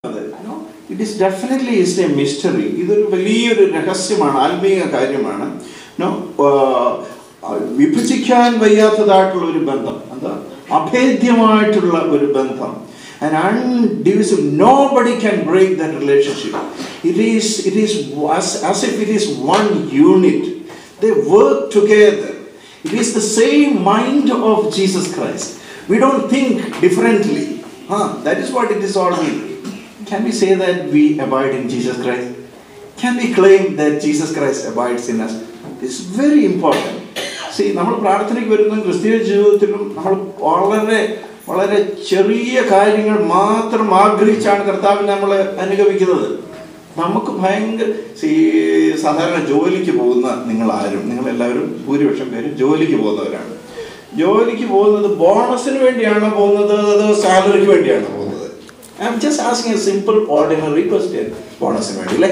No, it is definitely is a mystery. ഇതൊരു വലിയൊരു രഹസ്യമാണ്, ആത്മീയ കാര്യമാണ്. വിഭജിക്കാൻ വയ്യാത്തതായിട്ടുള്ള ഒരു ബന്ധം, എന്താ അഭേദ്യമായിട്ടുള്ള ഒരു ബന്ധം. And undivisible, nobody can break that relationship. It is as if it is one unit. They work together. It is the same mind of Jesus Christ. We don't think differently. That is what it is all mean. Can we say that we abide in Jesus Christ? Can we claim that Jesus Christ abides in us? This is very important. See, നമ്മൾ പ്രാർത്ഥനയ്ക്ക് വരുന്ന ക്രിസ്തീയ ജീവിതത്തിലും നമ്മൾ വളരെ ചെറിയ കാര്യങ്ങൾ മാത്രം ആഗ്രഹിച്ചാണ് കർത്താവിനെ നമ്മൾ അനുഗമിക്കുന്നത്. നമുക്ക് സാധാരണ ജോലിക്ക് പോകുന്ന നിങ്ങളെല്ലാവരും ഭൂരിപക്ഷം പേരും ജോലിക്ക് പോകുന്നവരാണ്. ജോലിക്ക് പോകുന്നത് ബോണസിന് വേണ്ടിയാണോ പോകുന്നത്, അതോ സാലറിക്ക് വേണ്ടിയാണോ പോകുന്നത്? I'm just asking a simple ordinary question. ബോണസിന് വേണ്ടി അല്ലേ?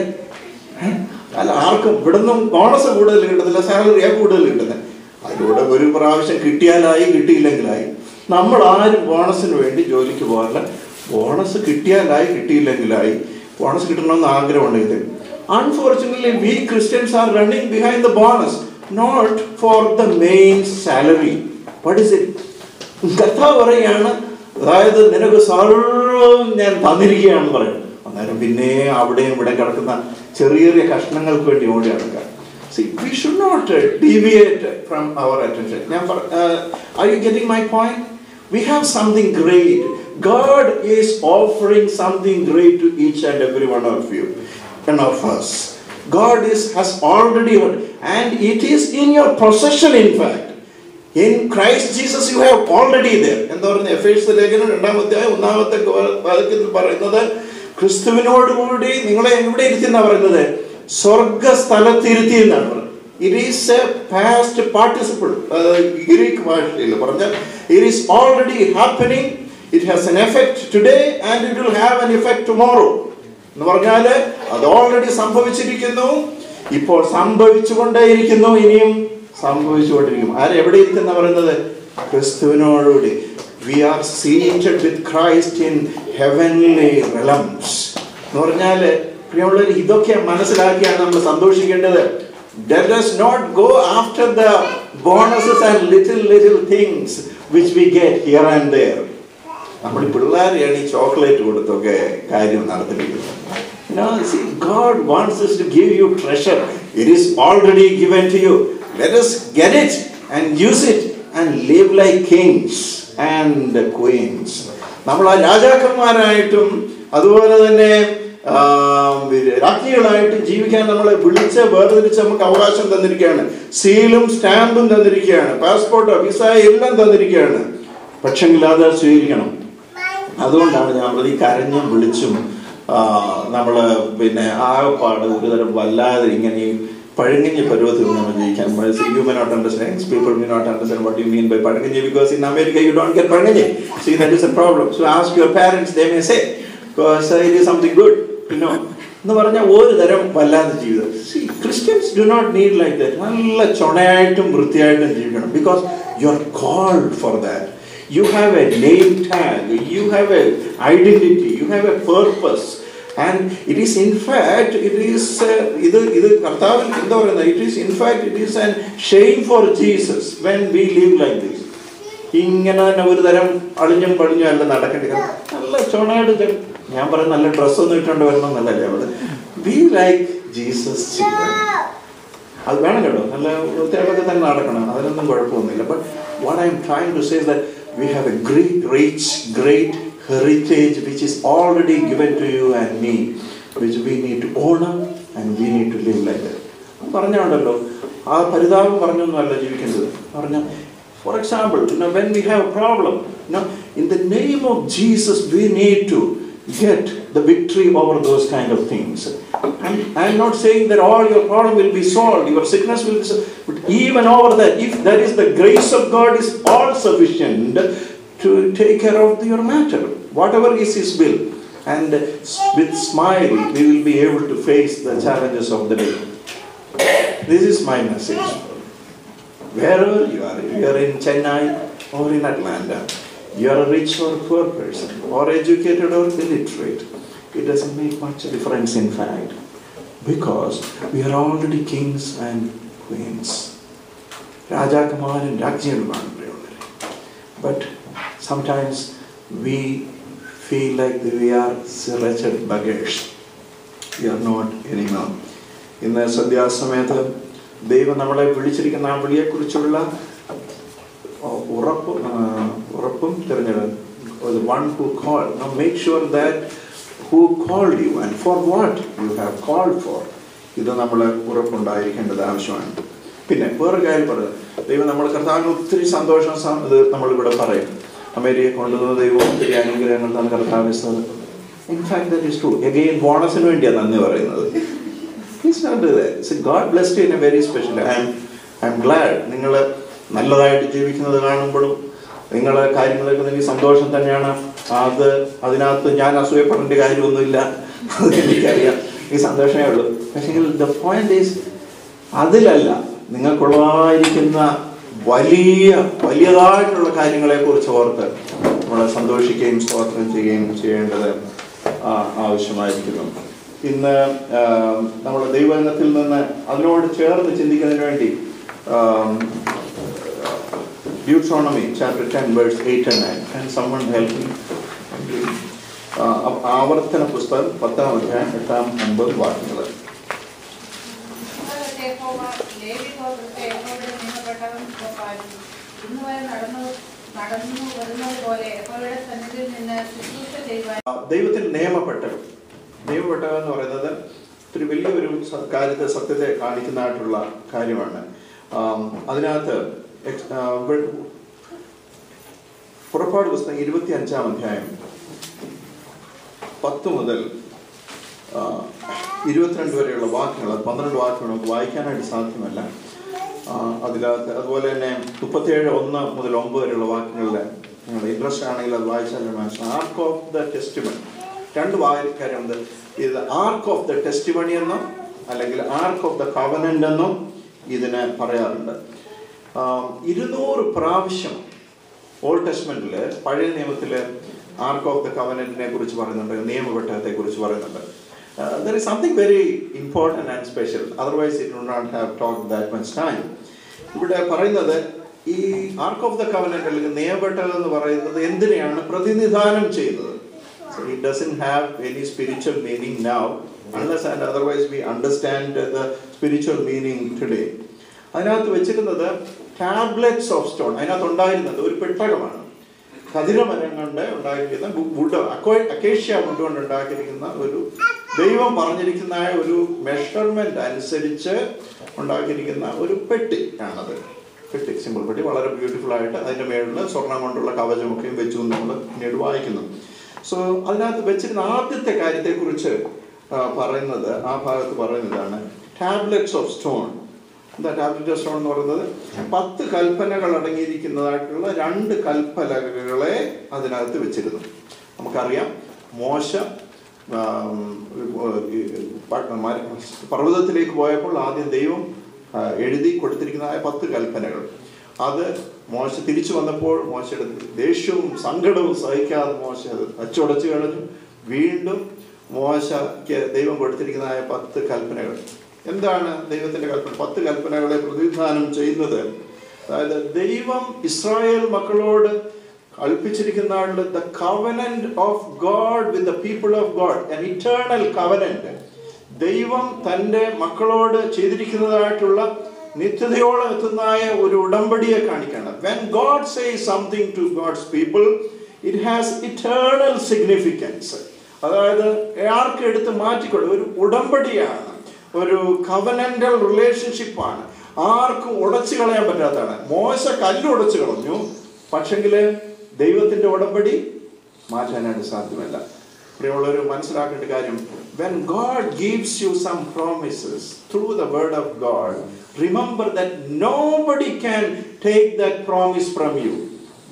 അല്ല, ആർക്കും ഇവിടുന്ന് ബോണസ് കൂടുതൽ കിട്ടത്തില്ല, സാലറിയാ കൂടുതൽ കിട്ടുന്നത്. അതിലൂടെ ഒരു പ്രാവശ്യം കിട്ടിയാലായി, കിട്ടിയില്ലെങ്കിലായി. നമ്മൾ ആരും ബോണസിന് വേണ്ടി ജോലിക്ക് പോകാറില്ല. ബോണസ് കിട്ടിയാലായി, കിട്ടിയില്ലെങ്കിലായി. ബോണസ് കിട്ടണമെന്ന് ആഗ്രഹമുണ്ടെങ്കിൽ unfortunately we Christians are running behind the bonus, not for the main salary. What is it? കർത്താവ് പറയാണ്, അതായത് നിനക്ക് സർവ്വം ഞാൻ തന്നിരിക്കുകയാണെന്ന് പറയും. അന്നേരം പിന്നെ അവിടെയും ഇവിടെ കിടക്കുന്ന ചെറിയ ചെറിയ കഷ്ണങ്ങൾക്ക് വേണ്ടി ഓടി നടക്കുക. See, we should not deviate from our attention. Are you getting my point? We have something great. God is offering something great to each and every one of you and of us. God has already, and it is in your possession. In fact, in Christ Jesus you have already there. എന്താ പറയുന്നത്? എഫേസ്യ ലേഖനം 2-ാമത്തെ വാക്യത്തിൽ പറയുന്നത്, ക്രിസ്തുവിനോട് കൂടി നിങ്ങളെ എവിടെ ഇരുത്തിയെന്നാ പറയുന്നത്? സ്വർഗസ്ഥലത്തിരുത്തി എന്നാണ് പറയുന്നത്. It is A past participle. Greek ഭാഷയിൽ പറഞ്ഞാൽ it is already happening. It has an effect today and it will have an effect tomorrow. എന്ന് പറഞ്ഞാൽ അത് ഓൾറെഡി സംഭവിച്ചിരിക്കുന്നു, ഇപ്പോൾ സംഭവിച്ചുകൊണ്ടേയിരിക്കുന്നു, ഇനിയും സംഭവിച്ചുകൊണ്ടിരിക്കും. ആരെവിടെ ഇരിക്കുന്ന പറയുന്നത്? ക്രിസ്തുവിനോടുകൂടി. We are seated with Christ in heavenly realms. എന്ന് പറഞ്ഞാൽ പ്രിയമുള്ളവർ, ഇതൊക്കെ മനസ്സിലാക്കിയാണ് നമ്മൾ സന്തോഷിക്കേണ്ടത്. Let us not go after the bonuses and little things which we get here and there. നമ്മൾ പിള്ളേരെയാണ് ഈ ചോക്ലേറ്റ് കൊടുത്തൊക്കെ കാര്യം നടത്തിയിരിക്കുന്നത്. See, God wants us to give you treasure. It is already given to you. Let us get it and use it and live like kings and queens. നമ്മൾ ആ രാജാക്കന്മാരായിട്ടും അതുപോലെ തന്നെ രാജ്ഞികളായിട്ടും ജീവിക്കാൻ നമ്മളെ വിളിച്ച് വേർതിരിച്ച് നമുക്ക് അവകാശം തന്നിരിക്കുകയാണ്. സീലും സ്റ്റാമ്പും തന്നിരിക്കുകയാണ്, പാസ്പോർട്ടോ വിസ എല്ലാം തന്നിരിക്കുകയാണ്. പക്ഷെങ്കിൽ അത് സ്വീകരിക്കണം. അതുകൊണ്ടാണ് ഞാൻ ഈ കരഞ്ഞും വിളിച്ചും നമ്മൾ ആകപ്പാട് ഒരുതരം വല്ലാതെ ഇങ്ങനെ പഴങ്കഞ്ഞി പരുവത്തിൽ നമ്മൾ ജീവിക്കാൻ. You may not understand, people may not understand what you mean by പഴങ്കഞ്ഞി, because in America you don't get പഴങ്കഞ്ഞി. See, that is a problem. So ask your parents, they may say, because it is something good, എന്ന് പറഞ്ഞാൽ ഒരു തരം വല്ലാതെ ജീവിതം. See, Christians do not need like that. നല്ല ചൊണയായിട്ടും വൃത്തിയായിട്ടും ജീവിക്കണം, because you are called for that. You have a name tag, you have a identity, you have a purpose, and it is in fact it is കർത്താവിൽ എന്താ പറയുന്നത്? It is in fact it is a shame for Jesus when we live like this. ഇങ്ങനെ തന്നെ ഒരു തരം അളിഞ്ഞും പടിഞ്ഞും അല്ല നടക്കേണ്ടി. നല്ല ചൊണയായിട്ട് ഞാൻ പറയുന്ന നല്ല ഡ്രസ്സൊന്നും ഇട്ടുകൊണ്ട് വരണം എന്നല്ലേ അവിടെ. Be like Jesus children. അത് വേണം കേട്ടോ, നല്ല വൃത്തിയായിട്ടൊക്കെ തന്നെ നടക്കണം, അതിനൊന്നും കുഴപ്പമൊന്നുമില്ല. But what I'm trying to say is that we have a great heritage which is already given to you and me, which we need to honor and we need to live like that. പറഞ്ഞുണ്ടല്ലോ, ആ പരിതാപം പറഞ്ഞൊന്നും അല്ല ജീവിക്കേണ്ടത്. പറഞ്ഞ for example, when we have a problem, in the name of Jesus we need to get the victory over those kind of things. I am not saying that all your problem will be solved, your sickness will be solved, but even over that, if that is the grace of God is all sufficient to take care of your matter, whatever is His will, and with smile we will be able to face the challenges of the day. This is my message. Wherever you are, if you are in Chennai or in Atlanta, you are a rich or poor person, or educated or illiterate, It doesn't make much difference in fact, because we are already kings and queens. രാജാക്കന്മാരും രാജ്ഞികളുമാണ് പ്രിയമുള്ളവരെ. But sometimes we feel like we are wretched beggars. We are not anymore. ഇന്ന് സന്ധ്യാസമയത്ത് ദൈവം നമ്മളെ വിളിച്ചിരിക്കുന്ന ആ വിളിയെക്കുറിച്ചുള്ള ഉറപ്പും തിരഞ്ഞെടുക്കും. The one who called. Now make sure that who called you and for what you have called for. ഇത് നമ്മൾ ഉറപ്പുണ്ടായിരിക്കേണ്ടത് ആവശ്യമാണ്. പിന്നെ വേറെ കാര്യം പറയുന്നത്, ദൈവം നമ്മൾ കർത്താവിന് ഒത്തിരി സന്തോഷം ഇത് നമ്മളിവിടെ പറയും. അമേരിക്കയെ കൊണ്ടുവന്ന ദൈവം ഒത്തിരി അനുഗ്രഹങ്ങൾ തന്നെ കർത്താവ്. In fact that is true. Again ബോണസിന് വേണ്ടിയാണ് നന്ദി പറയുന്നത്. Please not do that. So God blessed you in a very special way. I'm glad നിങ്ങൾ നല്ലതായിട്ട് ജീവിക്കുന്നത് കാണുമ്പോഴും നിങ്ങളെ കാര്യങ്ങളൊക്കെ എനിക്ക് സന്തോഷം തന്നെയാണ്. അതിനകത്ത് ഞാൻ അസൂയപ്പെടേണ്ട കാര്യമൊന്നുമില്ല, അതെനിക്കറിയാം. ഈ സന്തോഷമേ ഉള്ളൂ. പക്ഷേ the point is അതിലല്ല, നിങ്ങൾക്കുള്ളതായിരിക്കുന്ന വലിയതായിട്ടുള്ള കാര്യങ്ങളെ കുറിച്ച് ഓർത്ത് നമ്മൾ സന്തോഷിക്കുകയും സ്തോത്രം ചെയ്യുകയും ചെയ്യേണ്ടത് ആവശ്യമായിരിക്കുന്നു. ഇന്ന് നമ്മുടെ ദൈവവചനത്തിൽ നിന്ന് അതിനോട് ചേർന്ന് ചിന്തിക്കുന്നതിന് വേണ്ടി Deuteronomy chapter 10 verse 8 and 9. Can someone help me? ആവർത്തന പുസ്തകം 10-ാം അധ്യായം 8-9 വാക്യങ്ങൾ. ദൈവത്തിന് നിയമപ്പെട്ടവൻ എന്ന് പറയുന്നത് ഒരു വലിയൊരു കാര്യത്തെ സത്യത്തെ കാണിക്കുന്നതായിട്ടുള്ള കാര്യമാണ്. അതിനകത്ത് പുറപ്പാട് പുസ്തകം 25-ാം അധ്യായം 10 മുതൽ 22 വരെയുള്ള വാക്യങ്ങൾ, 12 വാക്യങ്ങൾ നമുക്ക് വായിക്കാനായിട്ട് സാധ്യമല്ല. അതിനകത്ത് അതുപോലെ തന്നെ 37:1 മുതൽ 9 വരെയുള്ള വാക്യങ്ങളിൽ നിങ്ങളുടെ ഇൻട്രസ്റ്റ് ആണെങ്കിൽ അത് വായിച്ചാൽ മനസ്സിലാവും. ആർക്ക് ഓഫ് ദ ടെസ്റ്റിമണി, 2 കാര്യമുണ്ട്. ഇത് ആർക്ക് ഓഫ് ദ ടെസ്റ്റിമണി എന്നും അല്ലെങ്കിൽ ആർക്ക് ഓഫ് ദ കവനന്റ് എന്നും ഇതിനെ പറയാറുണ്ട്. 200 പ്രാവശ്യം ഓൾഡ് ടെസ്റ്റ്മെന്റില്, പഴയ നിയമത്തില് ആർക്ക് ഓഫ് ദ കവനന്റിനെ കുറിച്ച് പറയുന്നുണ്ട്, നിയമപെട്ടകത്തെ കുറിച്ച് പറയുന്നുണ്ട്. There is something very important and special. Otherwise it would not have talked that much time. ഇവിടെ പറയുന്നത് ഈ ആർക്ക് ഓഫ് ദ കവനന്റ് അല്ലെങ്കിൽ നിയമപെട്ടകം എന്ന് പറയുന്നത് എന്തിനെയാണ് പ്രതിനിധാനം ചെയ്യുന്നത്. So it doesn't have any spiritual meaning now, unless and otherwise we understand the spiritual meaning today. അതിനകത്ത് വെച്ചിരുന്നത് ടാബ്ലറ്റ്സ് ഓഫ് സ്റ്റോൺ. അതിനകത്ത് ഉണ്ടായിരുന്നത് ഒരു പെട്ടകമാണ്. ഖദിരമരം കൊണ്ട് ഉണ്ടാക്കിയിരിക്കുന്ന വുഡ്, അക്കേഷ്യ വുഡ് കൊണ്ട് ഉണ്ടാക്കിയിരിക്കുന്ന ഒരു ദൈവം പറഞ്ഞിരിക്കുന്ന ഒരു മെഷർമെന്റ് അനുസരിച്ച് ഉണ്ടാക്കിയിരിക്കുന്ന ഒരു പെട്ടി ആണത്. പെട്ടി, സിമ്പിൾ പെട്ടി, വളരെ ബ്യൂട്ടിഫുൾ ആയിട്ട് അതിന്റെ മേളിൽ സ്വർണം കൊണ്ടുള്ള കവചമൊക്കെയും വെച്ചു നമ്മൾ പിന്നീട് വായിക്കുന്നു. സോ അതിനകത്ത് വെച്ചിരുന്ന ആദ്യത്തെ കാര്യത്തെ കുറിച്ച് പറയുന്നത്, ആ ഭാഗത്ത് പറയുന്നതാണ് ടാബ്ലറ്റ്സ് ഓഫ് സ്റ്റോൺ. എന്താ ടാബ്ലറ്റ് ഓഫ് സ്റ്റോൺ എന്ന് പറയുന്നത്? 10 കൽപ്പനകൾ അടങ്ങിയിരിക്കുന്നതായിട്ടുള്ള 2 കൽപ്പനകളെ അതിനകത്ത് വെച്ചിരുന്നു. നമുക്കറിയാം, മോശ പർവ്വതത്തിലേക്ക് പോയപ്പോൾ ആദ്യം ദൈവം എഴുതി കൊടുത്തിരിക്കുന്നതായ 10 കൽപ്പനകൾ, അത് മോശ തിരിച്ചു വന്നപ്പോൾ മോശയുടെ ദേഷ്യവും സങ്കടവും സഹിക്കാതെ മോശ അത് അച്ചുടച്ചു കളഞ്ഞു. വീണ്ടും മോശയ്ക്ക് ദൈവം കൊടുത്തിരിക്കുന്നതായ 10 കൽപ്പനകൾ. എന്താണ് ദൈവത്തിന്റെ കൽപ്പന? 10 കൽപ്പനകളെ പ്രതിനിധാനം ചെയ്യുന്നത്, അതായത് ദൈവം ഇസ്രായേൽ മക്കളോട് കൽപ്പിച്ചിരിക്കുന്ന the covenant of God with the people of God, an eternal covenant. ദൈവം തന്റെ മക്കളോട് ചെയ്തിരിക്കുന്നതായിട്ടുള്ള നിത്യതയോളം എത്തുന്നതായ ഒരു ഉടമ്പടിയെ കാണിക്കണം. When God says something to God's people, it has eternal significance. അതായത് ആർക്ക് എടുത്ത് മാറ്റിക്കൊണ്ട് ഒരു ഉടമ്പടിയാണ്, ഒരു കവനന്റൽ റിലേഷൻഷിപ്പാണ്, ആർക്കും ഉടച്ചു കളയാൻ പറ്റാത്തതാണ്. മോശ കല്ല് ഉടച്ചു കളഞ്ഞു, പക്ഷെങ്കില് ദൈവത്തിന്റെ ഉടമ്പടി മാറ്റാനായിട്ട് സാധ്യമല്ല. പ്രിയമുള്ളവർ മനസ്സിലാക്കേണ്ട കാര്യം, when God gives you some promises through the word of God, remember that nobody can take that promise from you.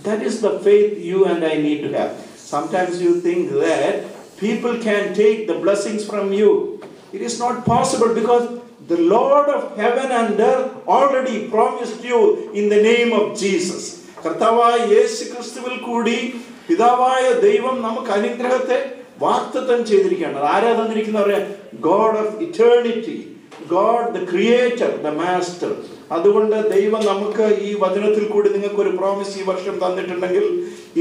That is the faith you and I need to have. Sometimes you think that people can take the blessings from you. It is not possible, because the Lord of heaven and earth already promised you in the name of Jesus. കർത്താവായ യേശു ക്രിസ്തുവിൽ കൂടി പിതാവായ ദൈവം നമുക്ക് അനുഗ്രഹത്തെ വാഗ്ദത്തം ചെയ്തിരിക്കുകയാണ്. അത് ആരാ തന്നിരിക്കുന്നവരെ? God of eternity, God the creator, the master. അതുകൊണ്ട് ദൈവം നമുക്ക് ഈ വചനത്തിൽ കൂടി നിങ്ങൾക്ക് ഒരു പ്രോമിസ് ഈ വർഷം തന്നിട്ടുണ്ടെങ്കിൽ,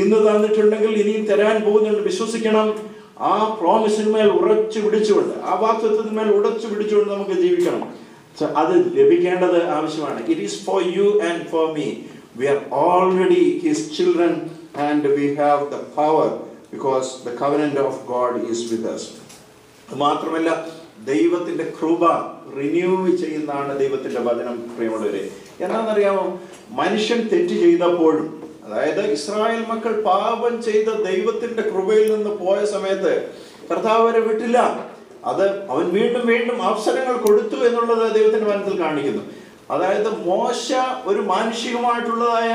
ഇന്ന് തന്നിട്ടുണ്ടെങ്കിൽ, ഇനിയും തരാൻ പോകുന്നുണ്ട്. വിശ്വസിക്കണം. ആ പ്രോമിസിന്മേൽ ഉറച്ചു പിടിച്ചുകൊണ്ട്, ആ വാഗ്ദത്തത്തിന്മേൽ ഉറച്ചു പിടിച്ചുകൊണ്ട് നമുക്ക് ജീവിക്കണം. അത് ലഭിക്കേണ്ടത് ആവശ്യമാണ്. It is for you and for me. We are already His children and we have the power because the covenant of God is with us. മാത്രമല്ല, ദൈവത്തിന്റെ കൃപ റിന്യൂ ചെയ്യുന്നതാണ് ദൈവത്തിന്റെ വചനം. പ്രിയമുള്ളവരെ, എന്താണെന്നറിയാമോ? മനുഷ്യൻ തെറ്റ് ചെയ്തപ്പോഴും, അതായത് ഇസ്രായേൽ മക്കൾ പാപം ചെയ്ത ദൈവത്തിന്റെ കൃപയിൽ നിന്ന് പോയ സമയത്ത് കർത്താവ് അവരെ വിട്ടില്ല. അത് അവൻ വീണ്ടും വീണ്ടും അവസരങ്ങൾ കൊടുത്തു എന്നുള്ളത് ദൈവത്തിന്റെ വചനത്തിൽ കാണിക്കുന്നു. അതായത് മോശ ഒരു മാനുഷികമായിട്ടുള്ളതായ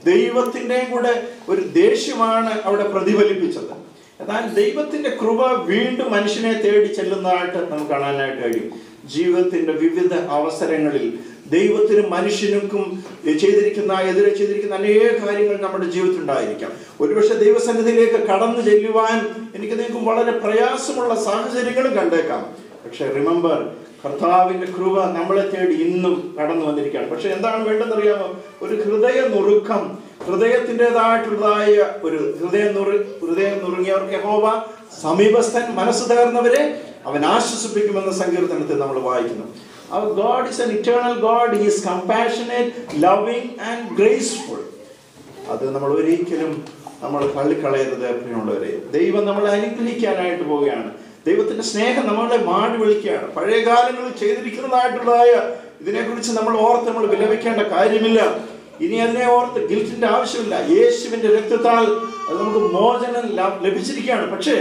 ദൈവത്തിൻ്റെയും കൂടെ ഒരു ദേഷ്യമാണ് അവിടെ പ്രതിഫലിപ്പിച്ചത്. എന്നാൽ ദൈവത്തിന്റെ കൃപ വീണ്ടും മനുഷ്യനെ തേടി ചെല്ലുന്നതായിട്ട് നമുക്ക് കാണാനായിട്ട് കഴിയും. ജീവിതത്തിന്റെ വിവിധ അവസരങ്ങളിൽ ദൈവത്തിനും മനുഷ്യനും എതിരെ ചെയ്തിരിക്കുന്ന അനേക കാര്യങ്ങൾ നമ്മുടെ ജീവിതത്തിൽ ഉണ്ടായിരിക്കാം. ഒരുപക്ഷെ ദൈവസന്നിധിയിലേക്ക് കടന്നു ചെല്ലുവാൻ എനിക്ക് നിങ്ങൾക്ക് വളരെ പ്രയാസമുള്ള സാഹചര്യങ്ങളും കണ്ടേക്കാം. പക്ഷെ റിമെമ്പർ, കർത്താവിന്റെ കൃപ നമ്മളെ തേടി ഇന്നും കടന്നു വന്നിരിക്കുകയാണ്. പക്ഷെ എന്താണ് വേണ്ടതെന്നറിയാമോ? ഒരു ഹൃദയ നുറുക്കം, ഹൃദയത്തിൻ്റെതായിട്ടുള്ളതായ ഒരു ഹൃദയം നുറുങ്ങിയവർക്ക് യഹോവ സമീപസ്ഥൻ, മനസ്സ് തകർന്നവരെ അവൻ ആശ്വസിപ്പിക്കുമെന്ന സങ്കീർത്തനത്തിൽ നമ്മൾ വായിക്കുന്നു. Our God is an eternal God. He is compassionate, loving and graceful. അത് നമ്മൾ ഒരിക്കലും തള്ളിക്കളയരുത് പ്രിയമുള്ളവരെ. ദൈവം നമ്മളെ അനുഗ്രഹിക്കാനായിട്ട് പോവുകയാണ്. ദൈവത്തിന്റെ സ്നേഹം നമ്മളെ മാടി വിളിക്കുകയാണ്. പഴയ കാലങ്ങളിൽ ചെയ്തിരിക്കുന്നതായിട്ടുള്ളതായ ഇതിനെക്കുറിച്ച് നമ്മൾ വിലപിക്കേണ്ട കാര്യമില്ല. ഇനി അതിനെ ഓർത്ത് ഗിൽറ്റിന്റെ ആവശ്യമില്ല. യേശുവിന്റെ രക്തത്താൽ അത് നമുക്ക് മോചനം ലഭിച്ചിരിക്കുകയാണ്. പക്ഷേ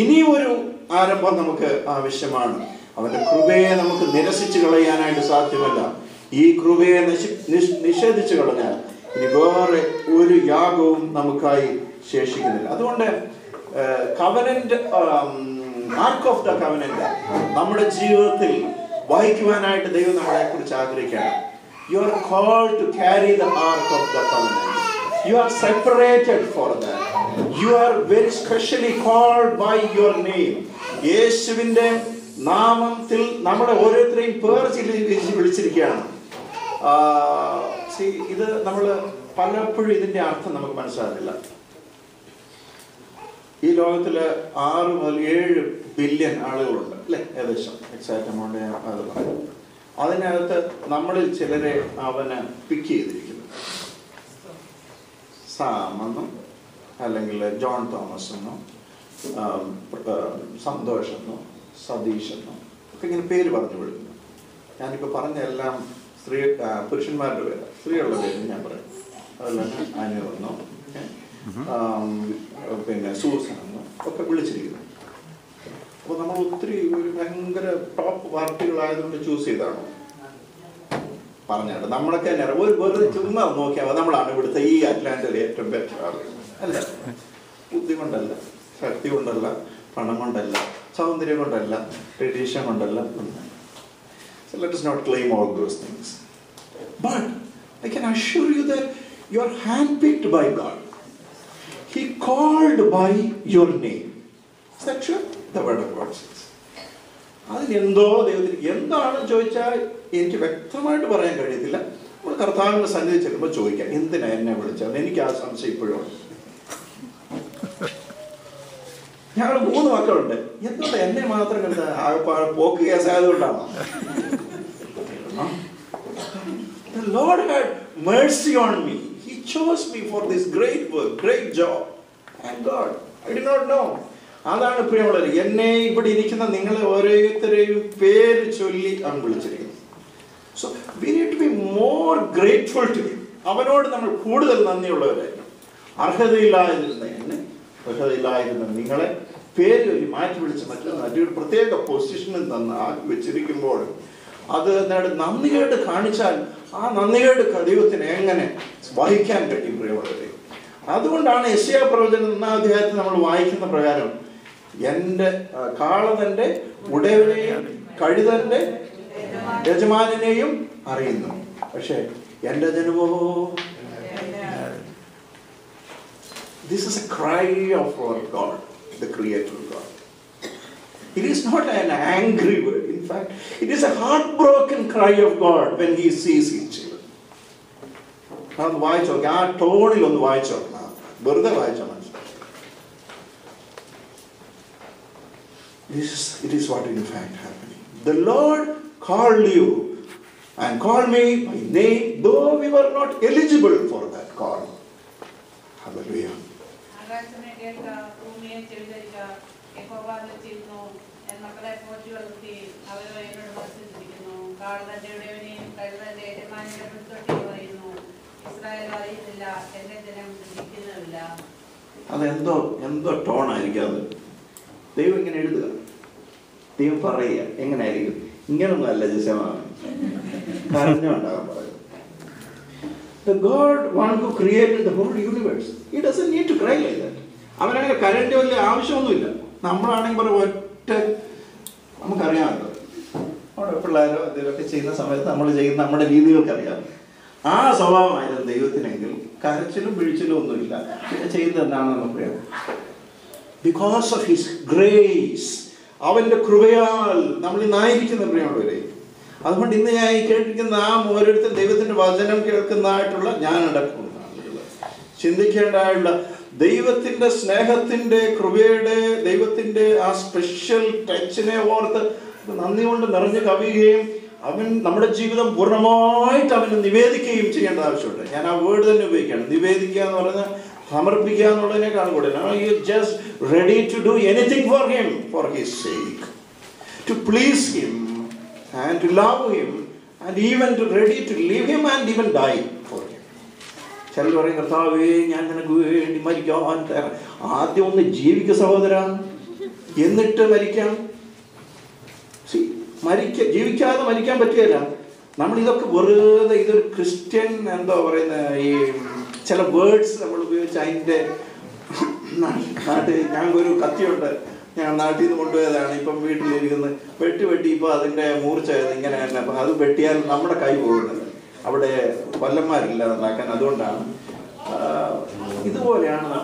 ഇനി ഒരു ആരംഭം നമുക്ക് ആവശ്യമാണ്. അവന്റെ കൃപയെ നമുക്ക് നിരസിച്ചു കളയാനായിട്ട് സാധ്യമല്ല. ഈ കൃപയെ നിഷേധിച്ചു കളഞ്ഞാൽ ഇനി വേറെ ഒരു യാഗവും നമുക്കായി ശേഷിക്കുന്നില്ല. അതുകൊണ്ട് covenant, arc of the covenant നമ്മുടെ ജീവിതത്തിൽ വഹിക്കുവാനായിട്ട് ദൈവം നമ്മളെ കുറിച്ച് ആഗ്രഹിക്കണം. You are called to carry the ark of the covenant. You are separated for that. You are very specially called by your name. യേശുവിന്റെ നാമത്തിൽ നമ്മളെ ഓരോരുത്തരെയും പേർ വിളിച്ചിരിക്കുകയാണ്. ഇത് നമ്മൾ പലപ്പോഴും ഇതിന്റെ അർത്ഥം നമുക്ക് മനസ്സിലാകുന്നില്ല. ഈ ലോകത്തില് 6 മുതൽ 7 ബില്യൺ ആളുകളുണ്ട്, അല്ലെ? ഏകദേശം എക്സാക്ട് എമൗണ്ട് അത് പറയും. അതിനകത്ത് നമ്മളിൽ ചിലരെ അവന് പിക്ക് ചെയ്തിരിക്കുന്നു. സാം എന്നും, അല്ലെങ്കിൽ ജോൺ തോമസ് എന്നും, സന്തോഷ് എന്നും, സതീഷ് എന്നും ഒക്കെ ഇങ്ങനെ പേര് പറഞ്ഞു വിളിക്കുന്നു. ഞാനിപ്പോൾ പറഞ്ഞ എല്ലാം പുരുഷന്മാരുടെ പേര്, സ്ത്രീകളുടെ പേര് ഞാൻ പറയും. അതുപോലെ തന്നെ അനു എന്നും, പിന്നെ സൂസൻ എന്നും ഒക്കെ വിളിച്ചിരിക്കുന്നു. അപ്പോൾ നമ്മൾ ഒത്തിരി ഒരു ഭയങ്കര ടോപ്പ് പാർട്ടികളായതുകൊണ്ട് ചൂസ് ചെയ്താണ് പറഞ്ഞത്. നമ്മളൊക്കെ തന്നെ ഒരു വെറുതെ ചുമ്മാ നോക്കിയാൽ നമ്മളാണ് ഇവിടുത്തെ ഈ അറ്റ്ലാന്റയിലെ ഏറ്റവും ബെറ്റർ ആളുകൾ. അല്ല, ബുദ്ധി കൊണ്ടല്ല, ശക്തി കൊണ്ടല്ല, പണം കൊണ്ടല്ല, സൗന്ദര്യം കൊണ്ടല്ല, ട്രഡീഷൻ കൊണ്ടല്ല. So let us not claim all those things. But I can assure you that you are handpicked by God. He called by your name. Is that true? The word of God says. അതിനെന്തോ ദൈവത്തിന് എന്താണെന്ന് ചോദിച്ചാൽ എനിക്ക് വ്യക്തമായിട്ട് പറയാൻ കഴിയത്തില്ല. നമ്മൾ കർത്താവിന്റെ സന്നിധി ചെല്ലുമ്പോൾ ചോദിക്കാം, എന്തിനാ എന്നെ വിളിച്ചത്? എനിക്ക് ആ സംശയം ഇപ്പോഴും. ഞങ്ങൾ 3 മക്കളുണ്ട്, എന്തുകൊണ്ട് എന്നെ മാത്രം കണ്ട പോക്ക് കേസായതുകൊണ്ടാണോ? The Lord had mercy on me. He chose me for this great work, great job. Thank God. I did not know. അതാണ് പ്രിയമുള്ളവർ, എന്നെ ഇവിടെ ഇരിക്കുന്ന നിങ്ങളെ ഓരോരുത്തരെയും പേര് ചൊല്ലി അവൻ വിളിച്ചിരിക്കുന്നു. So we need to be more grateful to him. അവനോട് നമ്മൾ കൂടുതൽ നന്ദിയുള്ളവരായിരുന്നു. അർഹതയില്ലായിരുന്ന നിങ്ങളെ പേര് ചൊല്ലി മാറ്റി വിളിച്ച് മറ്റൊരു പ്രത്യേക പൊസിഷനിൽ നിന്ന് ആക്കി വെച്ചിരിക്കുമ്പോൾ അത് നന്ദികേട് കാണിച്ചാൽ ആ നന്ദികേട് ദൈവത്തിന് എങ്ങനെ വഹിക്കാൻ കഴിയും പ്രിയമുള്ളവരെ? അതുകൊണ്ടാണ് യെശയ്യാ പ്രവചനം 1-ാം അധ്യായത്തിൽ നമ്മൾ വായിക്കുന്ന പ്രകാരം, എൻ്റെ കാളതന്റെ ഉടയവനെയും കഴുതന്റെ യജമാനെയും അറിയുന്നു, പക്ഷെ എൻ്റെ ജനമോ. This is a cry of our God, the Creator God. It is not an angry word. In fact, it is a heartbroken cry of God when He sees His children. അതൊന്ന് വായിച്ചു നോക്കാം, ആ ടോണിലൊന്ന് വായിച്ചു നോക്കണം, വെറുതെ വായിച്ചാൽ മനസ്സിലാവും. It is what in fact happening. The Lord called you and called me by name, though we were not eligible for that call. Hallelujah. അതെന്തോ ടോണായിരിക്കും അത്. ദൈവം ഇങ്ങനെ എഴുതുക, ദൈവം പറയുക, എങ്ങനെയായിരിക്കും? ഇങ്ങനൊന്നും അല്ല ജിസമാണ് കരഞ്ഞുണ്ടാകാൻ പറയുന്നത്. The God, one who created the whole universe, He doesn't need to cry like that. അവനങ്ങനെ കരേണ്ട വലിയ ആവശ്യമൊന്നുമില്ല. നമ്മളാണെങ്കിൽ പറയും ഒറ്റ, നമുക്കറിയാമല്ലോ നമ്മുടെ പിള്ളേരോ എന്തെങ്കിലുമൊക്കെ ചെയ്യുന്ന സമയത്ത് നമ്മൾ ചെയ്യുന്ന നമ്മുടെ രീതികൾക്ക് അറിയാം. ആ സ്വഭാവമായിരുന്നു ദൈവത്തിനെങ്കിൽ കരച്ചിലും പിഴിച്ചിലും ഒന്നുമില്ല. പിന്നെ ചെയ്യുന്നത് എന്താണെന്ന് നമുക്കറിയാം. ബിക്കോസ് ഓഫ് ഹിസ് ഗ്രേസ്, അവന്റെ കൃപയാൽ നമ്മൾ ഇന്നായിരിക്കുന്ന പ്രിയമുള്ളവരെ. അതുകൊണ്ട് ഇന്ന് ഞാൻ ഈ കേട്ടിരിക്കുന്ന ആ ഓരോരുത്തരും ദൈവത്തിന്റെ വചനം കേൾക്കുന്നതായിട്ടുള്ള ഞാനടക്കമുള്ള ചിന്തിക്കേണ്ടതായുള്ള ദൈവത്തിന്റെ സ്നേഹത്തിന്റെ കൃപയുടെ ദൈവത്തിന്റെ ആ സ്പെഷ്യൽ ടച്ചിനെ ഓർത്ത് നന്ദി കൊണ്ട് നിറഞ്ഞു കവിയുകയും അവൻ നമ്മുടെ ജീവിതം പൂർണ്ണമായിട്ട് അവന് നിവേദിക്കുകയും ചെയ്യേണ്ട ആവശ്യമുണ്ട്. ഞാൻ ആ വേർഡ് തന്നെ ഉപയോഗിക്കുകയാണ്. നിവേദിക്കുക എന്ന് പറഞ്ഞാൽ സമർപ്പിക്കുക എന്നുള്ളതിനേക്കാൾ കൂടുതൽ you just ready to do anything for him, for his sake, to please him and to love him and even to ready to leave him and even die for him. ചിലർ പറയും, കർത്താവേ ഞാൻ നിനക്ക് വേണ്ടി മരിക്കാൻ തയ്യാറാണ്. ആദ്യം ഒന്ന് ജീവിക്കുക സഹോദര, എന്നിട്ട് മരിക്കാം. ജീവിക്കാതെ മരിക്കാൻ പറ്റുകയില്ല. നമ്മളിതൊക്കെ വെറുതെ, ഇതൊരു ക്രിസ്ത്യൻ എന്താ പറയുന്ന ഈ ചില വേർഡ്സ് നമ്മൾ ഉപയോഗിച്ച് അതിൻ്റെ നാട്ടിൽ ഞങ്ങൾക്കൊരു കത്തിയുണ്ട്, ഞാൻ നാട്ടിൽ നിന്ന് കൊണ്ടുപോയതാണ്, ഇപ്പം വീട്ടിലിരിക്കുന്നത് വെട്ടി ഇപ്പോൾ അതിൻ്റെ മൂർച്ച ഇങ്ങനെ തന്നെ. അപ്പം അത് വെട്ടിയാൽ നമ്മുടെ കൈ പോകുന്നത്, അവിടെ കൊല്ലന്മാരില്ല ഉണ്ടാക്കാൻ. അതുകൊണ്ടാണ് ഇതുപോലെയാണ്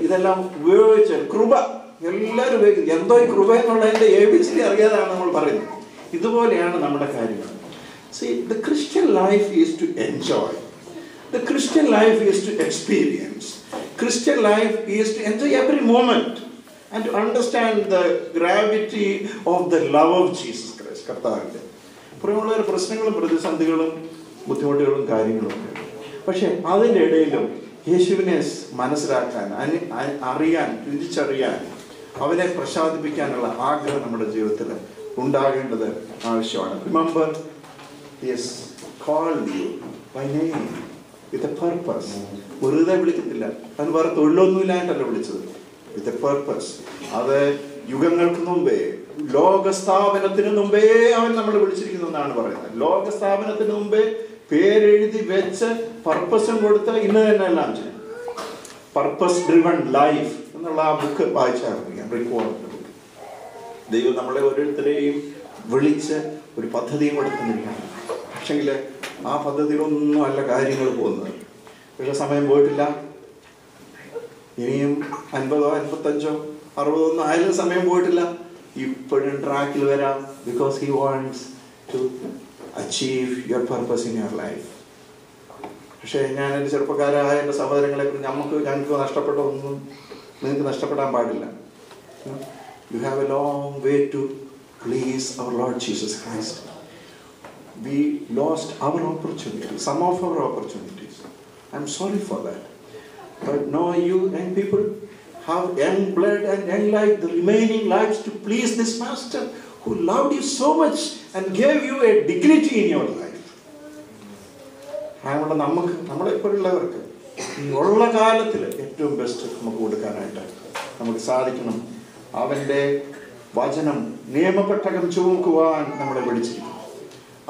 ഇതെല്ലാം ഉപയോഗിച്ച് കൃപ എല്ലാവരും ഉപയോഗിക്കുന്നത്. എന്തോ ഈ കൃപ എന്നുള്ളതിൻ്റെ ABC അറിയാതാണ് നമ്മൾ പറയുന്നത്. ഇതുപോലെയാണ് നമ്മുടെ കാര്യങ്ങൾ. See, the Christian life is to enjoy. The Christian life is to experience. Christian life is to enjoy every moment and to understand the gravity of the love of Jesus Christ. കർത്താവിൻ്റെ പ്രിയമുള്ള പ്രശ്നങ്ങളും പ്രതിസന്ധികളും ബുദ്ധിമുട്ടുകളും കാര്യങ്ങളും ഒക്കെ. പക്ഷെ അതിൻ്റെ ഇടയിലും യേശുവിനെ മനസ്സിലാക്കാൻ, അറിയാൻ, രുചിച്ചറിയാൻ, അവനെ പ്രസാദിപ്പിക്കാനുള്ള ആഗ്രഹം നമ്മുടെ ജീവിതത്തിൽ ഉണ്ടാകേണ്ടത് ആവശ്യമാണ്. Remember, He has called you by name with a purpose. വെറുതെ വിളിക്കുന്നില്ല, അവൻ വേറെ തൊഴിലൊന്നുമില്ലായിട്ടല്ല വിളിച്ചത്. With a purpose. അത് യുഗങ്ങൾക്ക് മുമ്പേ, ലോകസ്ഥാപനത്തിന് മുമ്പേ അവൻ നമ്മളെ വിളിച്ചിരിക്കുന്നു എന്നാണ് പറയുന്നത്. ലോകസ്ഥാപനത്തിന് മുമ്പേ പേരെഴുതി വെച്ച് പർപ്പസും കൊടുത്ത് ഇന്ന് തന്നെ എല്ലാം ചെയ്യും. പർപ്പസ് ഡ്രിവൺ ലൈഫ് എന്നുള്ള ആ ബുക്ക് വായിച്ചറിയാം, റിക്കോർഡിന്റെ ബുക്ക്. ദൈവം നമ്മളെ ഓരോരുത്തരെയും വിളിച്ച് ഒരു പദ്ധതിയും കൊടുക്കുന്നിരിക്കുകയാണ്. പക്ഷെങ്കിൽ ആ പദ്ധതിയിലൊന്നും അല്ല കാര്യങ്ങൾ പോകുന്നത്. പക്ഷെ സമയം പോയിട്ടില്ല. ഇനിയും 50, 55, 60 ആയാലും സമയം പോയിട്ടില്ല. ഇപ്പോഴും ട്രാക്കിൽ വരാം. Because he wants to achieve your purpose in your life. പക്ഷേ ഞാൻ എൻ്റെ ചെറുപ്പക്കാരായ എൻ്റെ സഹോദരങ്ങളെ കുറിച്ച് ഞങ്ങൾക്ക് നഷ്ടപ്പെട്ട ഒന്നും നിങ്ങൾക്ക് നഷ്ടപ്പെടാൻ പാടില്ല. You have a long way to please our Lord Jesus Christ. We lost our opportunities, some of our opportunities. I'm sorry for that. But now you young people have young blood and young life, the remaining lives to please this Master who loved you so much and gave you a dignity in your life. അതുകൊണ്ട് നമ്മളെ ഇപ്പോഴുള്ളവർക്ക് ഉള്ള കാലത്തിൽ ഏറ്റവും best നമുക്ക് കൊടുക്കാനായിട്ട് നമുക്ക് സാധിക്കണം. അവൻ്റെ വചനം നിയമപെട്ടകം ചുമക്കുവാൻ നമ്മളെ വിളിച്ചിരിക്കുന്നു.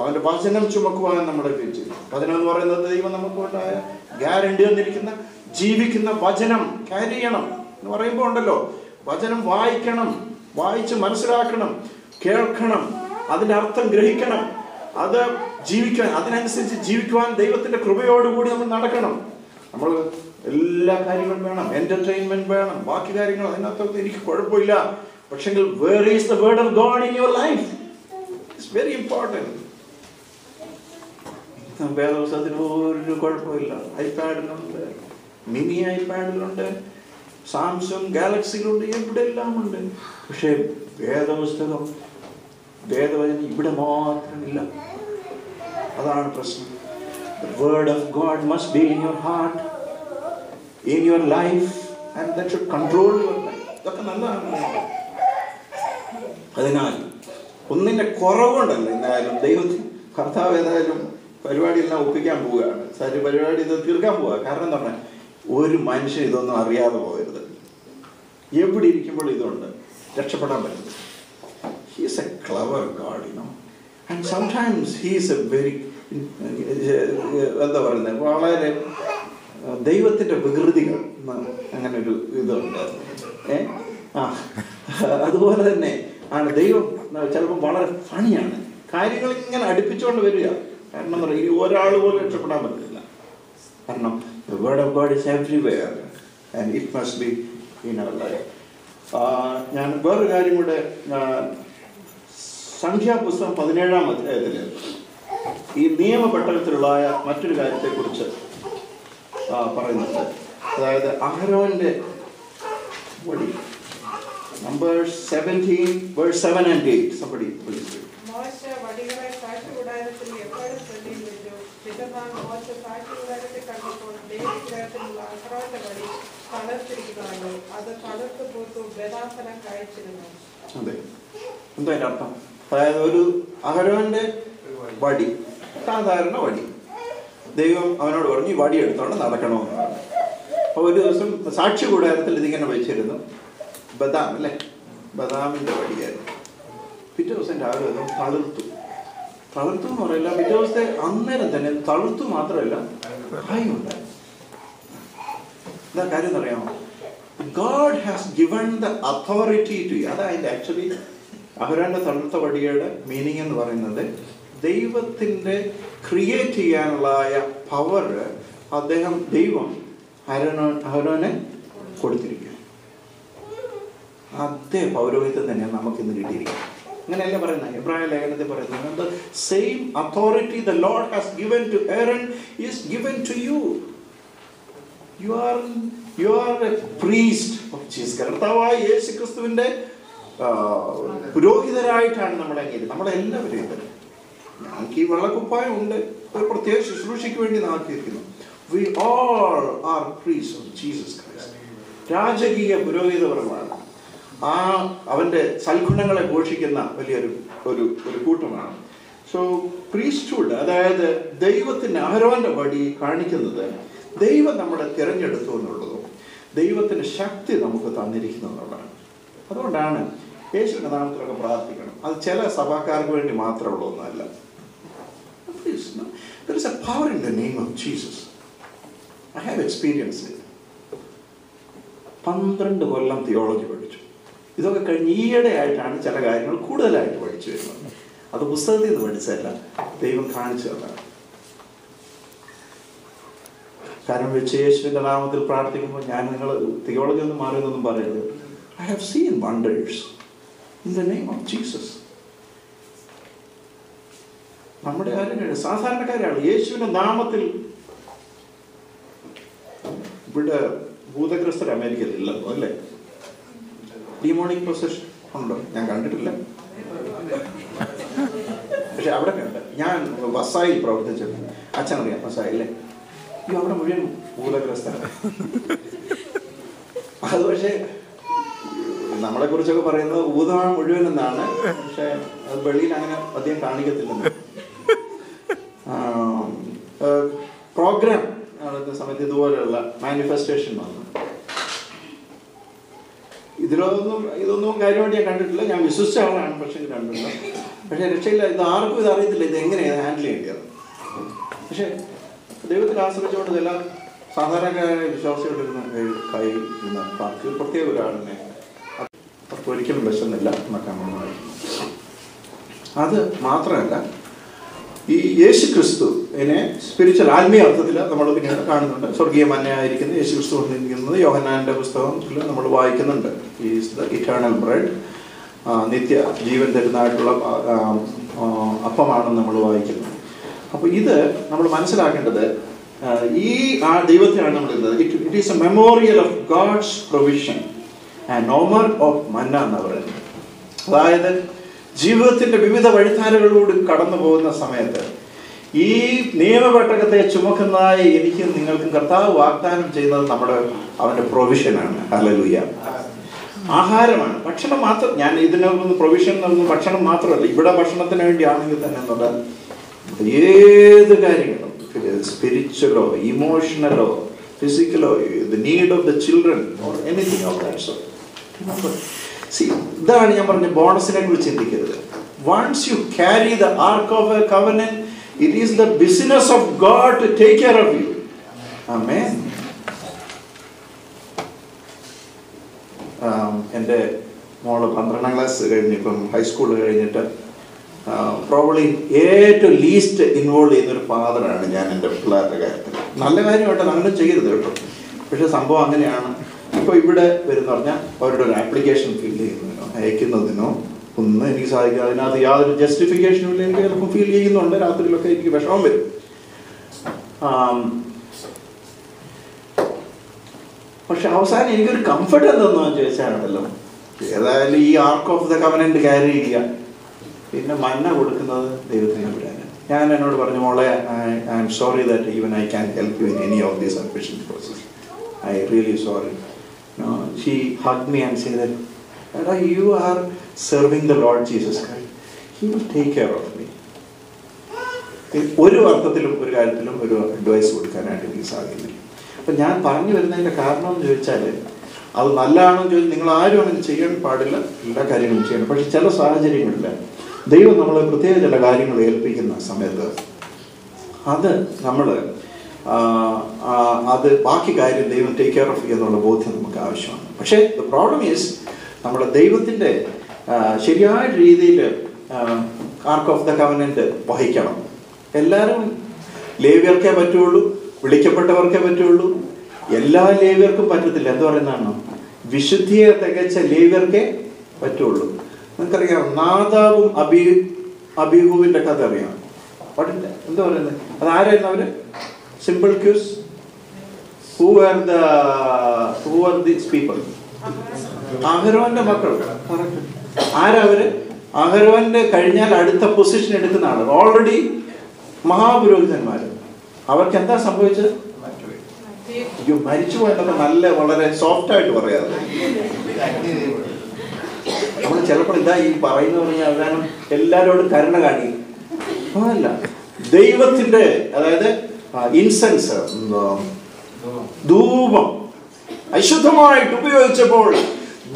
അവൻ്റെ വചനം ചുമക്കുവാൻ നമ്മളെ വിളിച്ചിരിക്കുന്നു. വചനം എന്ന് പറയുന്നത് ദൈവം നമുക്ക് ഉണ്ടായ ഗ്യാരണ്ടി വന്നിരിക്കുന്ന ജീവിക്കുന്ന വചനം ക്യാരി ചെയ്യണം എന്ന് പറയുമ്പോൾ ഉണ്ടല്ലോ, വചനം വായിക്കണം, വായിച്ച് മനസ്സിലാക്കണം, കേൾക്കണം, അതിൻ്റെ അർത്ഥം ഗ്രഹിക്കണം, അത് ജീവിക്കാൻ, അതിനനുസരിച്ച് ജീവിക്കുവാൻ ദൈവത്തിൻ്റെ കൃപയോടുകൂടി നമ്മൾ നടക്കണം. നമ്മൾ എല്ലാ കാര്യങ്ങളും വേണം, എൻ്റർടൈൻമെൻറ്റ് വേണം, ബാക്കി കാര്യങ്ങൾ അതിനകത്തൊക്കെ എനിക്ക് കുഴപ്പമില്ല, പക്ഷെങ്കിൽ where is the word of God in your life? It's very important. വേദപുസ്തകത്തിന് ഒരു കുഴപ്പമില്ല. ഐപാഡിലുണ്ട്, മിനി ഐപാഡിലുണ്ട്, സാംസങ് ഗാലക്സിയിലുണ്ട്, എവിടെയെല്ലാം ഉണ്ട്. പക്ഷെ വേദപുസ്തകം, വേദവചനം ഇവിടെ മാത്രമില്ല. അതാണ് പ്രശ്നം. The word of God must be in your heart, in your life, and that should control your life. ഇതൊക്കെ നല്ലതാണ്. അതിനാൽ ഒന്നിൻ്റെ കുറവുണ്ടല്ലോ. എന്തായാലും ദൈവത്തിന് കർത്താവ് ഏതായാലും പരിപാടിയെല്ലാം ഒപ്പിക്കാൻ പോവുകയാണ്. പരിപാടി ഇത് തീർക്കാൻ പോവുക. കാരണം എന്താ പറഞ്ഞാൽ ഒരു മനുഷ്യൻ ഇതൊന്നും അറിയാതെ പോകരുത്. എവിടെ ഇരിക്കുമ്പോൾ ഇതുണ്ട്, രക്ഷപ്പെടാൻ പറ്റും. He is a clever God, you know. And sometimes he is a very എന്താ പറയുന്നത്, വളരെ ദൈവത്തിൻ്റെ വികൃതികൾ, അങ്ങനെ ഒരു ഇതുണ്ട്. അതുപോലെ തന്നെ ആണ് ദൈവം. ചിലപ്പോൾ വളരെ ഫണിയാണ്. കാര്യങ്ങൾ ഇങ്ങനെ അടുപ്പിച്ചുകൊണ്ട് വരിക. കാരണം എന്താ പറയുക, ഈ ഒരാൾ പോലും രക്ഷപ്പെടാൻ പറ്റില്ല. കാരണം the word of God is everywhere and it must be in our life. ഞാൻ വേറൊരു കാര്യം കൂടെ, സംഖ്യാപുസ്തകം 17-ാം അധ്യായത്തിൽ ഈ നിയമപെട്ടകത്തിലുള്ള മറ്റൊരു കാര്യത്തെക്കുറിച്ച് പറയുന്നുണ്ട്. അതായത് അഹരോന്റെ വടി. Numbers 17 verse 7 and 8. Somebody please read. മോശെ വടികളെ സാക്ഷ്യകൂടാരത്തിൽ എപ്പോഴും ശ്രദ്ധയിൽ വെച്ചു. പിറ്റന്നാൾ മോശെ സാക്ഷ്യകൂടാരത്തെ കണ്ടപ്പോൾ ലേവ്യഗൃഹത്തിലുള്ള അഹരോന്റെ വടി തളർത്തിരിക്കുന്നു. അത് തളർത്തു പൂത്തു ബദാഫലം കായ്ച്ചിരുന്നു. അതെ, എന്താ അതിന്റെ അർത്ഥം? അതായത് ഒരു അഹരോന്റെ വടി, സാധാരണ വടി. ദൈവം അവനോട് പറഞ്ഞു ഈ വടി എടുത്തോണ്ട് നടക്കണമെന്ന് പറഞ്ഞു. അപ്പോൾ ഒരു ദിവസം സാക്ഷി കൂടാരത്തിൽ ഇതിങ്ങനെ വെച്ചിരുന്നു. ബദാം അല്ലേ, ബദാമിൻ്റെ വടിയായിരുന്നു. പിറ്റേ ദിവസം രാവിലെ അത് തളിർത്തു എന്ന് പറയില്ല, പിറ്റേ ദിവസത്തെ അന്നേരം തന്നെ തളിർത്തു മാത്രമല്ല കായുണ്ടായി. എന്താ കാര്യം എന്നറിയാമോ? God has given the authority to you. അതായത് ആക്ച്വലി അഹരോന്റെ തളിർത്ത വടിയുടെ മീനിങ് എന്ന് പറയുന്നത് ദൈവത്തിൻ്റെ ക്രിയേറ്റ് ചെയ്യാനുള്ള പവർ ദൈവം അഹരോനെ കൊടുത്തിരിക്കുക. അതേ പൗരോഹിത്യം തന്നെ നമുക്ക് ഇന്ന് കിട്ടിയിരിക്കും. അങ്ങനെയല്ലേ പറയുന്നത്? എബ്രായ ലേഖനത്തിൽ പറയുന്നത് the same authority the Lord has given to Aaron is given to you. You are a priest of Jesus. കർത്താവായ യേശു ക്രിസ്തുവിന്റെ പുരോഹിതരായിട്ടാണ് നമ്മളെല്ലാവരെയും. ഞങ്ങൾക്ക് ഈ വെള്ളക്കുപ്പായം ഉണ്ട്, ഒരു പ്രത്യേക ശുശ്രൂഷയ്ക്ക് വേണ്ടി നടത്തിയിരിക്കുന്നു. We all are priests of Jesus Christ. രാജകീയ പുരോഹിതവർഗമാണ്. അവന്റെ സൽഗുണങ്ങളെ ഘോഷിക്കുന്ന വലിയൊരു ഒരു കൂട്ടമാണ്. സോ പ്രീസ്റ്റ്ഹുഡ്, അതായത് ദൈവത്തിന് അഹരോന്റെ വടി കാണിക്കുന്നത് ദൈവം നമ്മളെ തിരഞ്ഞെടുത്തു എന്നുള്ളതും ദൈവത്തിന് ശക്തി നമുക്ക് തന്നിരിക്കുന്നു എന്നുള്ളതാണ്. അതുകൊണ്ടാണ് യേശുവിന്റെ നാമത്തിലൊക്കെ പ്രാർത്ഥിക്കണം. അത് ചില സഭാക്കാർക്ക് വേണ്ടി മാത്രമുള്ളതൊന്നുമല്ല. There is a power in the name of Jesus. I have experienced it. 12 Kollam theology പഠിച്ചു. ഇതൊക്കെ കഴിഞ്ഞ് ഈയിടെ ആയിട്ടാണ് ചില കാര്യങ്ങൾ കൂടുതലായിട്ട് പഠിച്ചു വരുന്നത്. അത് പുസ്തകത്തിൽ നിന്ന് പഠിച്ചതല്ല, ദൈവം കാണിച്ചു തന്നതാണ്. കാരണം വെച്ച് യേശുവിന്റെ നാമത്തിൽ പ്രാർത്ഥിക്കുമ്പോൾ ഞാൻ നിങ്ങൾ തിയോളജി ഒന്നും മാറിയെന്നൊന്നും പറയരുത്. I have seen wonders in the name of Jesus. നമ്മുടെ കാര്യങ്ങൾ സാധാരണക്കാരാണ്. യേശുവിന്റെ നാമത്തിൽ ഇവിടെ ഭൂതഗ്രസ്തർ അമേരിക്കയിൽ ഇല്ലെന്നോ അല്ലേ? ഡിമോണിക് പൊസഷൻ ഉണ്ടോ? ഞാൻ കണ്ടിട്ടില്ല, പക്ഷെ അവിടെ കണ്ട്. ഞാൻ വസായിൽ പ്രവർത്തിച്ചിട്ടുണ്ട്. അച്ഛനറിയാം വസായില്ലേ? അവിടെ മുഴുവൻ ഭൂതഗ്രസ്തരാണ്. അത് പക്ഷേ നമ്മളെ കുറിച്ചൊക്കെ പറയുന്നത് ഭൂതമാണ് മുഴുവൻ എന്നാണ്. പക്ഷെ അത് വെളിയിൽ അങ്ങനെ അധികം കാണിക്കത്തില്ലെന്ന്. പ്രോഗ്രാം നടത്തുന്ന സമയത്ത് ഇതുപോലെയുള്ള മാനിഫെസ്റ്റേഷൻ വന്നു. ഇതൊന്നും കാര്യമായിട്ട് ഞാൻ കണ്ടിട്ടില്ല. ഞാൻ വിശ്വസിച്ച ആളാണ്, പക്ഷെ കണ്ടിട്ടില്ല. പക്ഷെ രക്ഷയില്ല. ആർക്കും ഇത് അറിയത്തില്ല ഇത് എങ്ങനെയാണ് ഹാൻഡിൽ ചെയ്യേണ്ടത്. പക്ഷെ ദൈവത്തിൽ ആശ്രയിച്ചുകൊണ്ട് ഇതെല്ലാം സാധാരണക്കാരായ വിശ്വാസികളിരുന്ന കൈ ഇരുന്ന പാർട്ടി പ്രത്യേക ഒരാളിനെ അവർക്ക് ഒരിക്കലും വിശന്നില്ല എന്നൊക്കെ നമ്മൾ വായിക്കും. അത് മാത്രമല്ല, ഈ യേശു ക്രിസ്തുവിനെ സ്പിരിച്വൽ ആത്മീയ അർത്ഥത്തിൽ നമ്മൾ പിന്നീട് കാണുന്നുണ്ട്. സ്വർഗീയ മന്നയായിരിക്കുന്ന യേശു ക്രിസ്തു വന്നിരിക്കുന്നത് യോഹന്നാന്റെ പുസ്തകത്തിൽ നമ്മൾ വായിക്കുന്നുണ്ട്. ഈസ് ദ ഇറ്റേണൽ ബ്രെഡ് നിത്യ ജീവൻ തരുന്നതായിട്ടുള്ള അപ്പമാണെന്ന് നമ്മൾ വായിക്കുന്നത്. അപ്പോൾ ഇത് നമ്മൾ മനസ്സിലാക്കേണ്ടത്, ഈ ആ ദൈവത്തിനാണ് നമ്മൾ ഇന്നത്. It is A memorial of God's provision and Omar of മന്ന എന്ന് പറയുന്നത്. അതായത് ജീവിതത്തിന്റെ വിവിധ വഴിത്താരകളിലൂടെ കടന്നു പോകുന്ന സമയത്ത് ഈ നിയമപെട്ടകത്തെ ചുമക്കുന്നതായ എനിക്കും നിങ്ങൾക്കും കർത്താവ് വാഗ്ദാനം ചെയ്യുന്നത് അവന്റെ പ്രൊവിഷനാണ്. ഹല്ലേലൂയ. ആഹാരമാണ്, ഭക്ഷണം മാത്രം. ഞാൻ ഇതിനൊന്നും പ്രൊവിഷൻ എന്നൊന്നും ഭക്ഷണം മാത്രമല്ല. ഇവിടെ ഭക്ഷണത്തിന് വേണ്ടിയാണെങ്കിൽ തന്നെ എന്നുള്ള ഏത് കാര്യങ്ങളും, സ്പിരിച്വലോ ഇമോഷണലോ ഫിസിക്കലോ, the need of the children or anything of that sort. ഇതാണ് ഞാൻ പറഞ്ഞ ബോണസിനെ കുറിച്ച് ചിന്തിക്കരുത്. Once you carry the ark of a covenant, it is the business of God to take care of you. Amen. എൻ്റെ മോള് 12ാം ക്ലാസ് കഴിഞ്ഞ് ഇപ്പം ഹൈസ്കൂൾ കഴിഞ്ഞിട്ട് പ്രോബ്ലി ഏറ്റവും ലീസ്റ്റ് ഇൻവോൾവ് ചെയ്യുന്നൊരു ഫാദറാണ് ഞാൻ എൻ്റെ പിള്ളേരുടെ കാര്യത്തിൽ. നല്ല കാര്യമായിട്ട് അങ്ങനെ ചെയ്യരുത് കേട്ടോ, പക്ഷെ സംഭവം അങ്ങനെയാണ്. ഇപ്പോൾ ഇവിടെ വരുന്ന പറഞ്ഞാൽ അവരുടെ ഒരു ആപ്ലിക്കേഷൻ ഫിൽ ചെയ്യുന്നതിനോ അയക്കുന്നതിനോ ഒന്നും എനിക്ക് സാധിക്കും. അതിനകത്ത് യാതൊരു ജസ്റ്റിഫിക്കേഷനും ഇല്ല. എനിക്ക് ചിലപ്പോൾ ഫീൽ ചെയ്യുന്നുണ്ട്, രാത്രിയിലൊക്കെ എനിക്ക് വിഷമം വരും. പക്ഷെ അവസാനം എനിക്കൊരു കംഫർട്ട് എന്തെന്ന് ചോദിച്ചാണല്ലോ, ഏതായാലും ഈ arc of the covenant carry ചെയ്യുക, പിന്നെ മന്ന കൊടുക്കുന്നത് ദൈവത്തിന് വിടാൻ. ഞാൻ എന്നോട് പറഞ്ഞു, മോളെ, I am sorry that even I can help you in any of these admission process. I really sorry. She hugged me and said that you are serving the Lord Jesus Christ. He will take care of me. ഒരു അർത്ഥത്തിലും ഒരു കാര്യത്തിലും ഒരു advice കൊടുക്കാനായിട്ട് എനിക്ക് സാധിക്കുന്നില്ല. അപ്പം ഞാൻ പറഞ്ഞു വരുന്നതിൻ്റെ കാരണം എന്ന് ചോദിച്ചാൽ, അത് നല്ലതാണോ ചോദിച്ചാൽ നിങ്ങൾ ആരും അങ്ങനെ ചെയ്യാൻ പാടില്ല, എല്ലാ കാര്യങ്ങളും ചെയ്യണം. പക്ഷെ ചില സാഹചര്യങ്ങളിൽ ദൈവം നമ്മളെ പ്രത്യേക ചില കാര്യങ്ങൾ ഏൽപ്പിക്കുന്ന സമയത്ത് അത് നമ്മൾ അത് ബാക്കി കാര്യം ദൈവം ടേക്ക് കെയർ ഓഫ് എന്നുള്ള ബോധ്യം നമുക്ക് ആവശ്യമാണ്. പക്ഷേ ദ പ്രോബ്ലം ഈസ്, നമ്മുടെ ദൈവത്തിൻ്റെ ശരിയായ രീതിയിൽ ആർക്ക് ഓഫ് ദ കവനന്റ് വഹിക്കണം. എല്ലാവരും ലേവ്യർക്കേ പറ്റുള്ളൂ, വിളിക്കപ്പെട്ടവർക്കേ പറ്റുള്ളൂ. എല്ലാ ലേവ്യർക്കും പറ്റത്തില്ല. എന്ത് പറയുന്നതാണ്? വിശുദ്ധിയെ തികച്ച ലേവ്യർക്കേ പറ്റുള്ളൂ. നിങ്ങൾക്കറിയാം, നാദാബും അബീഹുവിന്റെ കഥ അറിയാം. എന്താ പറയുന്നത്? അത് ആരായിരുന്നു അവര്? Simple cues. Who are these people? അഹരോന്റെ മക്കൾ. ആരവര്? അഹരോന്റെ കഴിഞ്ഞാൽ അടുത്ത പൊസിഷൻ എടുക്കുന്ന ആള്. ഓൾറെഡി മഹാപുരോഹിതന്മാര്. അവർക്ക് എന്താ സംഭവിച്ചത്? മരിച്ചു പോയെന്നൊക്കെ നല്ല വളരെ സോഫ്റ്റ് ആയിട്ട് പറയാറ്. നമ്മൾ ചിലപ്പോൾ ഇതാ ഈ പറയുന്ന പറഞ്ഞാൽ അവസാനം എല്ലാവരോടും കരുണ കാണി. അതല്ല, ദൈവത്തിന്റെ, അതായത് ഇൻസെൻസ്, ധൂപം അശുദ്ധമായിട്ട് ഉപയോഗിച്ചപ്പോൾ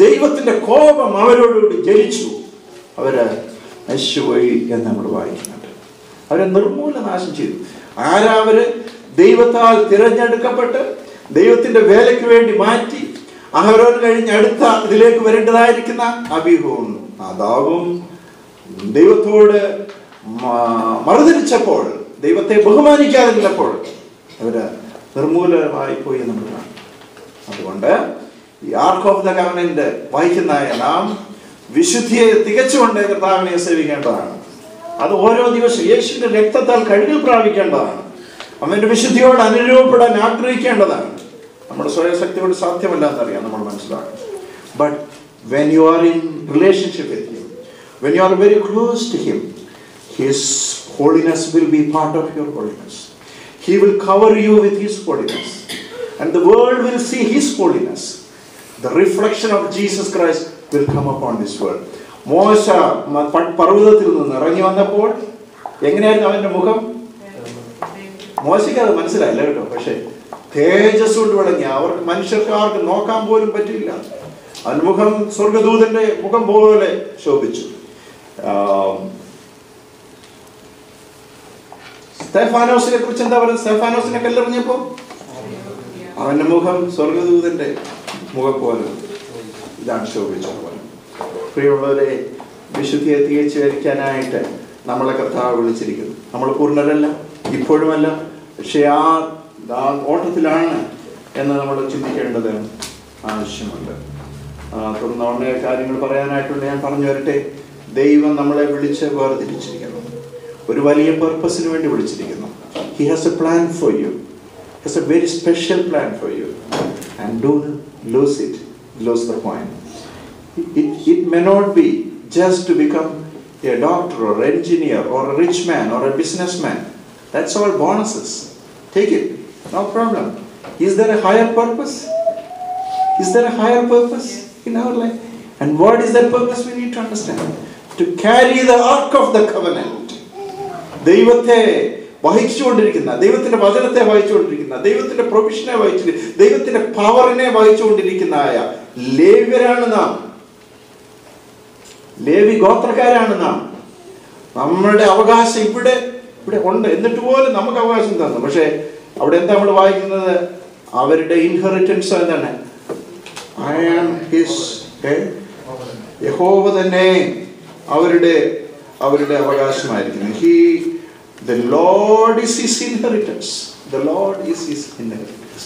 ദൈവത്തിന്റെ കോപം അവരോടുകൂടി ജനിച്ചു. അവര് നശിച്ചുപോയി എന്ന് നമ്മൾ വായിക്കുന്നുണ്ട്. അവരെ നിർമൂലനാശം ചെയ്തു. ആരാവര്? ദൈവത്താൽ തിരഞ്ഞെടുക്കപ്പെട്ട് ദൈവത്തിന്റെ വേലയ്ക്ക് വേണ്ടി മാറ്റി അഹരോൻ കഴിഞ്ഞ് അടുത്ത ഇതിലേക്ക് വരേണ്ടതായിരിക്കുന്ന അബീഹുവും നാദാബും ദൈവത്തോട് മറുതിരിച്ചപ്പോൾ, ദൈവത്തെ ബഹുമാനിക്കാതിരുന്നപ്പോൾ അവര് നിർമൂലമായി പോയി എന്ന് നമ്മൾ കാണും. അതുകൊണ്ട് ഈ ആർക്ക് ഓഫ് ദ കവനന്റ് വായിക്കുന്നതായ നാം വിശുദ്ധിയെ തികച്ചുകൊണ്ട് കർത്താവിനെ സേവിക്കേണ്ടതാണ്. അത് ഓരോ ദിവസവും യേശുവിന്റെ രക്തത്താൽ കഴുകൽ പ്രാപിക്കേണ്ടതാണ്. അവന്റെ വിശുദ്ധിയോട് അനുരൂപപ്പെടാൻ ആഗ്രഹിക്കേണ്ടതാണ്. നമ്മുടെ സ്വയശക്തിയോട് സാധ്യമല്ല എന്നറിയാം, നമ്മൾ മനസ്സിലാക്കണം. But when you are in relationship with him, when you are very close to him, his holiness will be part of your holiness. He will cover you with his holiness, and the world will see his holiness. The reflection of Jesus Christ will come upon this world. മോശ പർവ്വതത്തിൽ നിന്ന് ഇറങ്ങി വന്നപ്പോൾ എങ്ങനെയായിരുന്നു അവന്റെ മുഖം? മോശയ്ക്ക് അത് മനസ്സിലായില്ല കേട്ടോ, പക്ഷെ തേജസ് കൊണ്ട് വിളങ്ങി. അവർക്ക് മനുഷ്യർക്ക് ആർക്ക് നോക്കാൻ പോലും പറ്റില്ല. അവന്റെ മുഖം സ്വർഗദൂതന്റെ മുഖം പോലെ ശോഭിച്ചു. സ്തെഫാനോസിനെ കുറിച്ച് എന്താ പറയുന്നത്? സ്തെഫാനോസിനെ കല്ലെറിഞ്ഞപ്പോ അവന്റെ മുഖം സ്വർഗദൂതന്റെ മുഖം പോലെ ഇതാണ് ശോഭിച്ചത്. പ്രിയമുള്ളവരെ, വിശുദ്ധിയെ തികച്ചു വരിക്കാനായിട്ട് നമ്മളെ കർത്താവ് വിളിച്ചിരിക്കുന്നു. നമ്മൾ പൂർണ്ണരല്ല, ഇപ്പോഴുമല്ല, പക്ഷെ ആ ഓട്ടത്തിലാണ് എന്ന് നമ്മൾ ചിന്തിക്കേണ്ടത് ആവശ്യമുണ്ട്. തുടർന്ന് ഉടനെ കാര്യങ്ങൾ പറയാനായിട്ടുണ്ട്. ഞാൻ പറഞ്ഞു വരട്ടെ. ദൈവം നമ്മളെ വിളിച്ച് വേർതിരിച്ചിരിക്കുന്നു. ഒരു വലിയ പർപ്പസിന് വേണ്ടി വിളിച്ചിരിക്കുന്നു. He has a plan for you. He has a very special plan for you. And don't lose it. Lose the point. It may not be just to become a doctor or engineer or a rich man or a businessman. That's all bonuses. Take it. No problem. Is there a higher purpose? Is there a higher purpose in our life? And what is that purpose? We need to understand. To carry the ark of the covenant. ദൈവത്തെ വഹിച്ചുകൊണ്ടിരിക്കുന്ന, ദൈവത്തിന്റെ വചനത്തെ വഹിച്ചുകൊണ്ടിരിക്കുന്ന, ദൈവത്തിന്റെ പ്രൊവിഷനെ വഹിച്ചു, ദൈവത്തിന്റെ പവറിനെ വഹിച്ചുകൊണ്ടിരിക്കുന്നതായ ലേവ്യരാണ് നാം. ലേവി ഗോത്രക്കാരാണ് നാം. നമ്മളുടെ അവകാശം ഇവിടെ ഉണ്ട്. എന്നിട്ട് പോലും നമുക്ക് അവകാശം തന്നു. പക്ഷെ അവിടെ എന്താ നമ്മൾ വായിക്കുന്നത്? അവരുടെ ഇൻഹെറിറ്റൻസ് എന്താണ്? I am his. യഹോവ തന്നെ അവരുടെ അവകാശമായിരിക്കുന്നു. The Lord is his inheritance. The Lord is his inheritance.